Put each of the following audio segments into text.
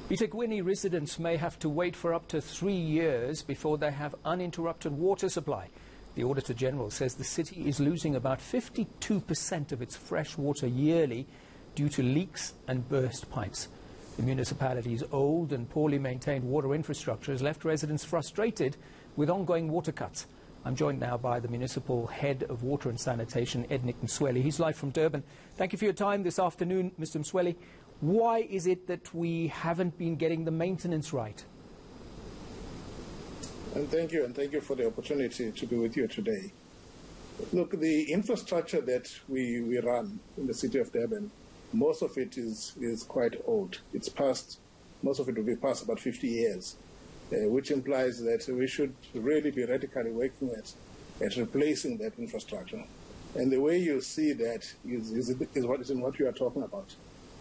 eThekwini residents may have to wait for up to 3 years before they have uninterrupted water supply. The Auditor-General says the city is losing about 52% of its fresh water yearly due to leaks and burst pipes. The municipality's old and poorly maintained water infrastructure has left residents frustrated with ongoing water cuts. I'm joined now by the Municipal Head of Water and Sanitation, Ednick Msweli. He's live from Durban. Thank you for your time this afternoon, Mr. Msweli. Why is it that we haven't been getting the maintenance right? And thank you for the opportunity to be with you today. Look, the infrastructure that we run in the city of Durban, most of it is quite old. Most of it will be past about 50 years, which implies that we should really be radically working at replacing that infrastructure. And the way you see that is what you are talking about,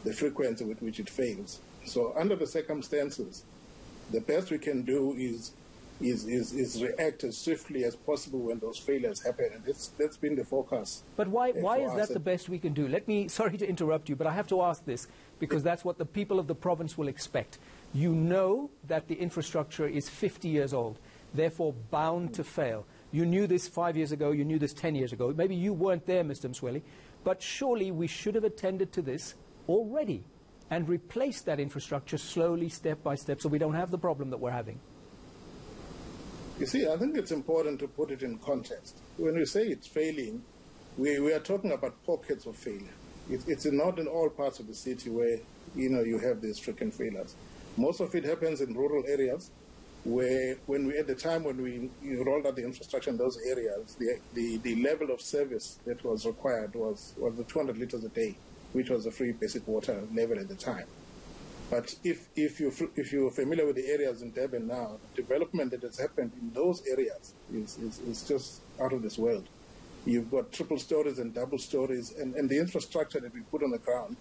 the frequency with which it fails. So under the circumstances, the best we can do is react as swiftly as possible when those failures happen, and that's been the focus. But why is that the best we can do? Sorry to interrupt you, but I have to ask this because that's what the people of the province will expect. You know that the infrastructure is 50 years old, therefore bound to fail. You knew this 5 years ago, you knew this 10 years ago. Maybe you weren't there, Mr. Msweli, but surely we should have attended to this already and replaced that infrastructure slowly, step by step, so we don't have the problem that we're having. You see, I think it's important to put it in context. When we say it's failing, we are talking about pockets of failure. It's not in all parts of the city where you have these frequent failures. Most of it happens in rural areas where at the time when we rolled out the infrastructure in those areas, the level of service that was required was the 200 liters a day, which was the free basic water level at the time. But if you're familiar with the areas in Durban now, the development that has happened in those areas is just out of this world. You've got triple stories and double stories, and the infrastructure that we put on the ground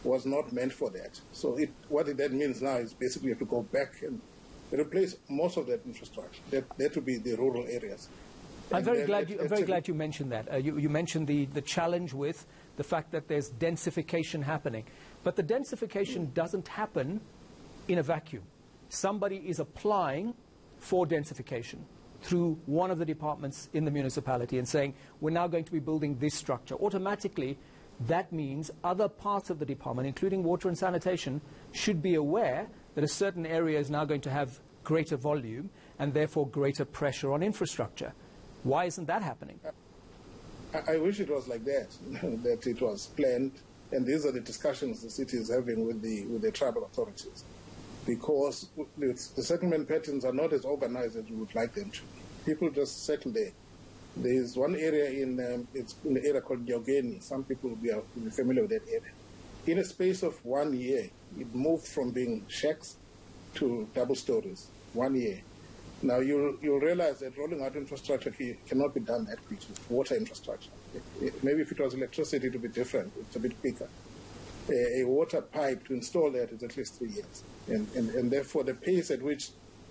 was not meant for that. So what that means now is basically you have to go back and replace most of that infrastructure. That would be the rural areas. I'm very glad you mentioned that. You mentioned the challenge with the fact that there's densification happening. But the densification doesn't happen in a vacuum. Somebody is applying for densification through one of the departments in the municipality and saying, we're now going to be building this structure. Automatically, that means other parts of the department, including water and sanitation, should be aware that a certain area is now going to have greater volume and therefore greater pressure on infrastructure. Why isn't that happening? I wish it was like that, that it was planned, and these are the discussions the city is having with the tribal authorities, because the settlement patterns are not as organized as we would like them to. People just settle there. There is one area it's in the area called Nyogeni. Some people will be familiar with that area. In a space of 1 year, it moved from being shacks to double stories. 1 year. Now, you'll realize that rolling out infrastructure cannot be done that quickly, water infrastructure. Maybe if it was electricity, it would be different. It's a bit quicker. A water pipe, to install that is at least 3 years. And therefore, the pace at which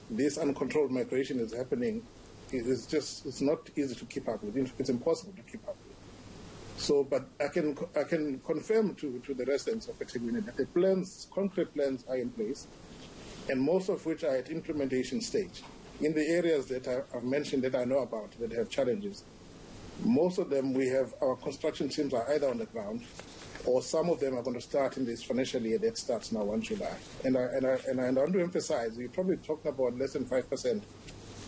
this uncontrolled migration is happening it's not easy to keep up with. It's impossible to keep up with. So, but I can confirm to the residents of eThekwini that the concrete plans are in place, and most of which are at implementation stage. In the areas that I've mentioned that I know about that have challenges, most of them our construction teams are either on the ground, or some of them are going to start in this financial year that starts now 1 July. And I want to emphasize, we're probably talking about less than 5%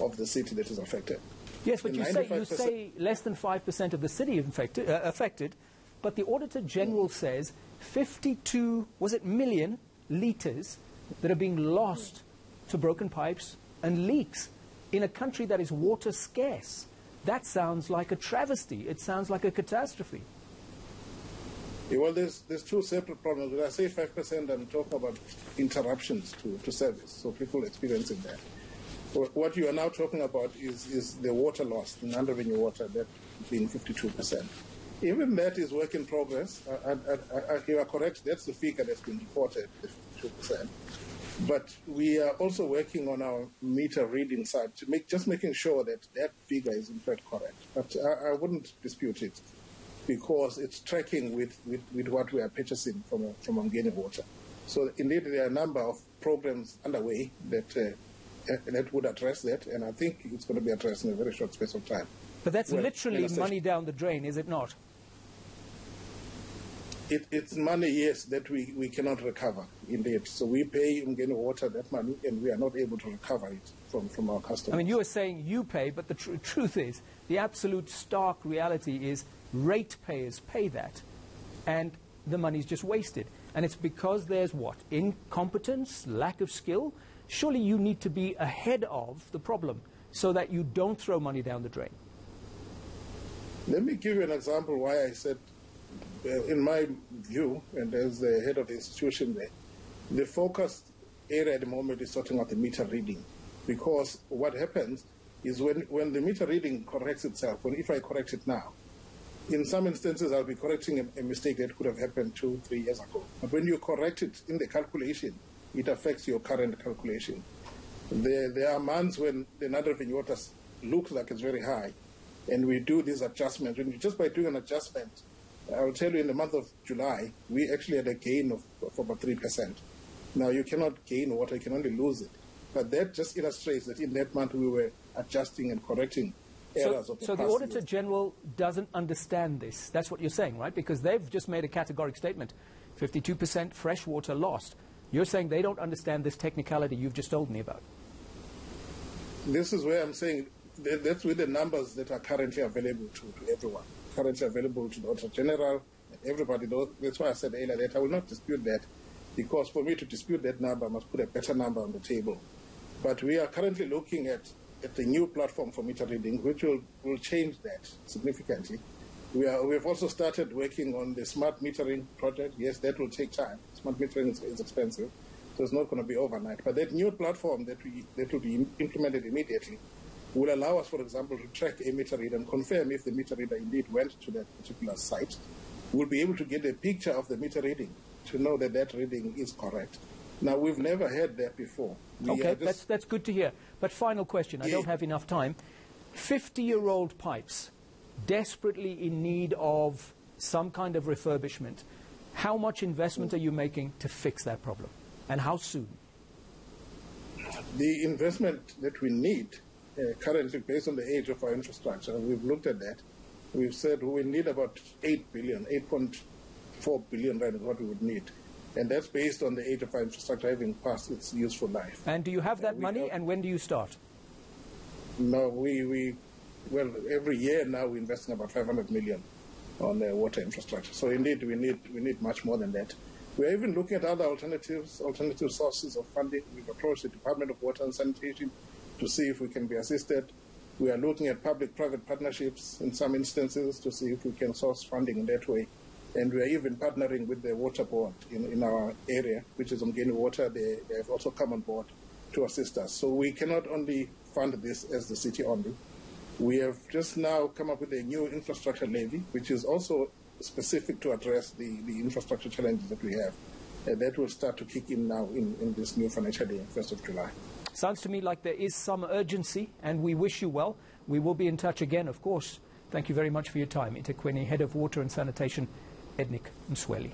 of the city that is affected. Yes, but you say less than 5% of the city affected, but the Auditor-General says 52 million litres that are being lost to broken pipes and leaks in a country that is water scarce. That sounds like a travesty. It sounds like a catastrophe. Yeah, well, there's two separate problems. When I say 5%, I'm talking about interruptions to service, so people experiencing that. What you are now talking about is the water loss, the non-revenue water, that being 52%. Even that is work in progress. You are correct, that's the figure that's been reported, the 52%. But we are also working on our meter reading side to making sure that that figure is in fact correct. But I wouldn't dispute it because it's tracking with what we are purchasing from Omgeni water. So indeed, there are a number of programs underway that would address that, and I think it's going to be addressed in a very short space of time. But that's literally money down the drain, is it not? It's money, yes, that we cannot recover, indeed. So we pay Umgeni Water that money, and we are not able to recover it from our customers. I mean, you are saying you pay, but the truth is, the absolute stark reality is ratepayers pay that, and the money's just wasted. And it's because there's what? Incompetence, lack of skill? Surely you need to be ahead of the problem so that you don't throw money down the drain. Let me give you an example why I said, in my view, and as the head of the institution there, the focus area at the moment is sorting out the meter reading. Because what happens is when the meter reading corrects itself, if I correct it now, in some instances I'll be correcting a mistake that could have happened 2-3 years ago. But when you correct it in the calculation, it affects your current calculation. There are months when the net revenue water looks like it's very high, and we do these adjustments. Just by doing an adjustment, I will tell you in the month of July, we actually had a gain of about 3%. Now, you cannot gain water, you can only lose it. But that just illustrates that in that month we were adjusting and correcting errors of the past. So the auditor-general doesn't understand this. That's what you're saying, right? Because they've just made a categoric statement. 52% fresh water lost. You're saying they don't understand this technicality you've just told me about. This is where I'm saying that's with the numbers that are currently available to everyone. Currently available to the auditor-general, everybody knows. That's why I said earlier that I will not dispute that, because for me to dispute that number, I must put a better number on the table. But we are currently looking at the new platform for meter reading, which will change that significantly. We have also started working on the smart metering project. Yes, that will take time. Smart metering is expensive, so it's not going to be overnight. But that new platform that will be implemented immediately will allow us, for example, to track a meter reader and confirm if the meter reader indeed went to that particular site. We'll be able to get a picture of the meter reading to know that that reading is correct. Now, we've never had that before. Okay, that's good to hear. But final question, I don't have enough time. 50-year-old pipes, desperately in need of some kind of refurbishment. How much investment are you making to fix that problem? And how soon? The investment that we need currently, based on the age of our infrastructure, we've looked at that. We've said we need about 8 billion, 8.4 billion rand is what we would need. And that's based on the age of our infrastructure having passed its useful life. And do you have that money, and when do you start? No, well, every year now we're investing about 500 million on the water infrastructure. So indeed, we need much more than that. We're even looking at other alternative sources of funding. We've approached the Department of Water and Sanitation to see if we can be assisted. We are looking at public-private partnerships in some instances to see if we can source funding in that way. And we are even partnering with the water board in our area, which is Umgeni Water. They have also come on board to assist us. So we cannot only fund this as the city only. We have just now come up with a new infrastructure levy, which is also specific to address the infrastructure challenges that we have. That will start to kick in now in this new financial year, 1st of July. Sounds to me like there is some urgency, and we wish you well. We will be in touch again, of course. Thank you very much for your time. eThekwini, Head of Water and Sanitation, Ednick Msweli.